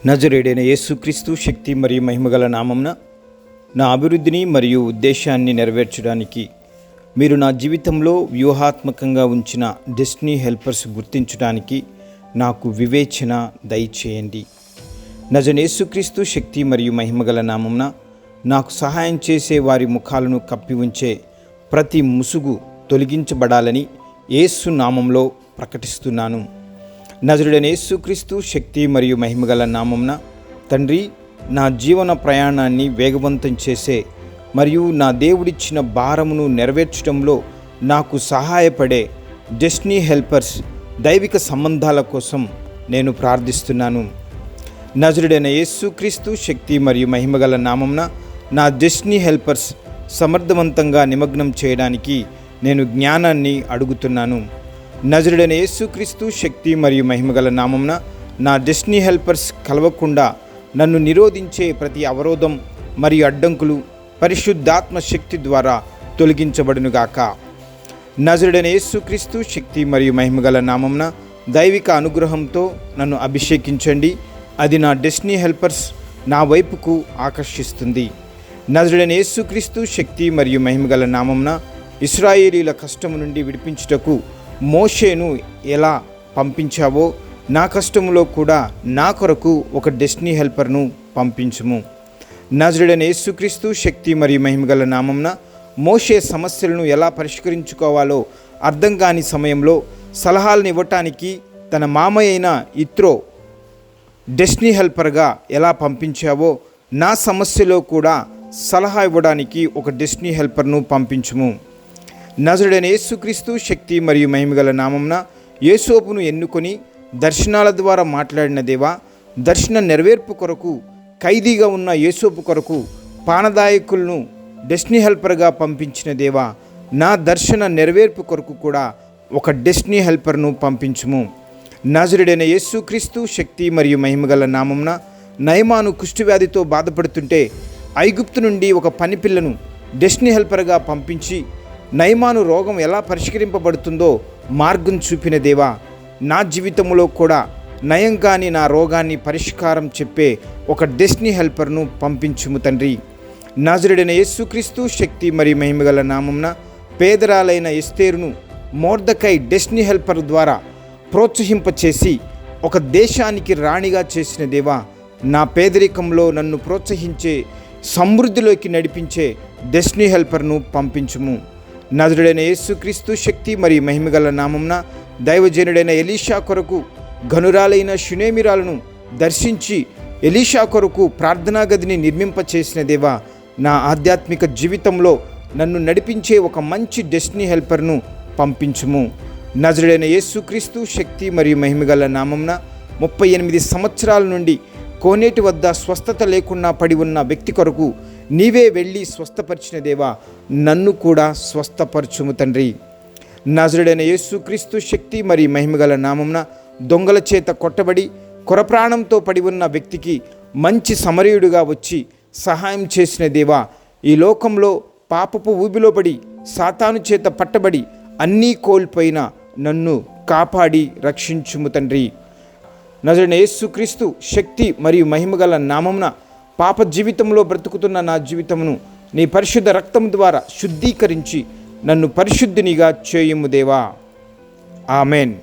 నజరేయుడైన యేసుక్రీస్తు శక్తి మరియు మహిమగల నామమున నా అభివృద్ధిని మరియు ఉద్దేశాన్ని నెరవేర్చడానికి మీరు నా జీవితంలో వ్యూహాత్మకంగా ఉంచిన డెస్టినీ హెల్పర్స్ గుర్తించడానికి నాకు వివేచన దయచేయండి. నజరేయుడైన యేసుక్రీస్తు శక్తి మరియు మహిమగల నామమున నాకు సహాయం చేసే వారి ముఖాలను కప్పి ఉంచే ప్రతి ముసుగు తొలగించబడాలని యేసు నామంలో ప్రకటిస్తున్నాను. నజరేయుడైన యేసుక్రీస్తు శక్తి మరియు మహిమగల నామమున తండ్రి, నా జీవన ప్రయాణాన్ని వేగవంతం చేసే మరియు నా దేవుడిచ్చిన భారమును నెరవేర్చడంలో నాకు సహాయపడే డెస్టినీ హెల్పర్స్ దైవిక సంబంధాల కోసం నేను ప్రార్థిస్తున్నాను. నజరేయుడైన యేసుక్రీస్తు శక్తి మరియు మహిమగల నామమున నా డెస్టినీ హెల్పర్స్ సమర్థవంతంగా నిమగ్నం చేయడానికి నేను జ్ఞానాన్ని అడుగుతున్నాను. నజరేయుడైన యేసుక్రీస్తు శక్తి మరియు మహిమగల నామమున నా డెస్టినీ హెల్పర్స్ కలవకుండా నన్ను నిరోధించే ప్రతి అవరోధం మరియు అడ్డంకులు పరిశుద్ధాత్మ శక్తి ద్వారా తొలగించబడునుగాక. నజరేయుడైన యేసుక్రీస్తు శక్తి మరియు మహిమగల నామమున దైవిక అనుగ్రహంతో నన్ను అభిషేకించండి. అది నా డెస్టినీ హెల్పర్స్ నా వైపుకు ఆకర్షిస్తుంది. నజరేయుడైన యేసుక్రీస్తు శక్తి మరియు మహిమగల నామమున ఇశ్రాయేలీల కష్టము నుండి విడిపించుటకు మోషేను ఎలా పంపించావో నా కష్టములో కూడా నా కొరకు ఒక డెస్టినీ హెల్పర్ను పంపించుము. నజరేయుడైన యేసుక్రీస్తు శక్తి మరియు మహిమగల నామమున మోషే సమస్యలను ఎలా పరిష్కరించుకోవాలో అర్థం కాని సమయంలో సలహాలను ఇవ్వటానికి తన మామయ్య అయిన యిత్రో డెస్టినీ హెల్పర్గా ఎలా పంపించావో నా సమస్యలో కూడా సలహా ఇవ్వడానికి ఒక డెస్టినీ హెల్పర్ను పంపించుము. నజరేయుడైన యేసుక్రీస్తు శక్తి మరియు మహిమగల నామమున యోసేపును ఎన్నుకొని దర్శనాల ద్వారా మాట్లాడిన దేవా, దర్శన నెరవేర్పు కొరకు ఖైదీగా ఉన్న యోసేపు కొరకు పానదాయకులను డెస్టినీ హెల్పర్గా పంపించిన దేవా, నా దర్శన నెరవేర్పు కొరకు కూడా ఒక డెస్టినీ హెల్పర్ను పంపించుము. నజరేయుడైన యేసుక్రీస్తు శక్తి మరియు మహిమగల నామమున నయమాను కుష్ఠవ్యాధితో బాధపడుతుంటే ఐగుప్తు నుండి ఒక పనిపిల్లను డెస్టినీ హెల్పర్గా పంపించి నయమాను రోగం ఎలా పరిష్కరింపబడుతుందో మార్గం చూపిన దేవా, నా జీవితంలో కూడా నయం కాని నా రోగాన్ని పరిష్కారం చెప్పే ఒక డెస్టినీ హెల్పర్ను పంపించుము తండ్రి. నజరేయుడైన యేసుక్రీస్తు శక్తి మరియు మహిమగల నామమున పేదరాలైన ఎస్తేరును మొర్దెకై డెస్టినీ హెల్పర్ ద్వారా ప్రోత్సహింపచేసి ఒక దేశానికి రాణిగా చేసిన దేవా, నా పేదరికంలో నన్ను ప్రోత్సహించే సమృద్ధిలోకి నడిపించే డెస్టినీ హెల్పర్ను పంపించుము. నజరేయుడైన యేసుక్రీస్తు శక్తి మరియు మహిమగల నామమున దైవజనుడైన ఎలీషా కొరకు ఘనురాలైన షునేమిరాలను దర్శించి ఎలీషా కొరకు ప్రార్థనా గదిని నిర్మింపచేసిన దేవా, నా ఆధ్యాత్మిక జీవితంలో నన్ను నడిపించే ఒక మంచి డెస్టినీ హెల్పర్ను పంపించుము. నజరేయుడైన యేసుక్రీస్తు శక్తి మరియు మహిమగల నామమున 38 సంవత్సరాల నుండి కోనేటి వద్ద స్వస్థత లేకుండా పడి ఉన్న వ్యక్తి కొరకు నీవే వెళ్ళి స్వస్థపరిచిన దేవా, నన్ను కూడా స్వస్థపరచుము తండ్రి. నజరేయుడైన యేసుక్రీస్తు శక్తి మరియు మహిమగల నామమున దొంగల చేత కొట్టబడి కొరప్రాణంతో పడి ఉన్న వ్యక్తికి మంచి సమరయుడుగా వచ్చి సహాయం చేసిన దేవా, ఈ లోకంలో పాపపు ఊబిలో పడి సాతాను చేత పట్టబడి అన్నీ కోల్పోయిన నన్ను కాపాడి రక్షించుము తండ్రి. నజరేయుడైన యేసుక్రీస్తు శక్తి మరియు మహిమగల నామమున పాప జీవితంలో బ్రతుకుతున్న నా జీవితమును నీ పరిశుద్ధ రక్తం ద్వారా శుద్ధీకరించి నన్ను పరిశుద్ధినిగా చేయుము దేవా. ఆమెన్.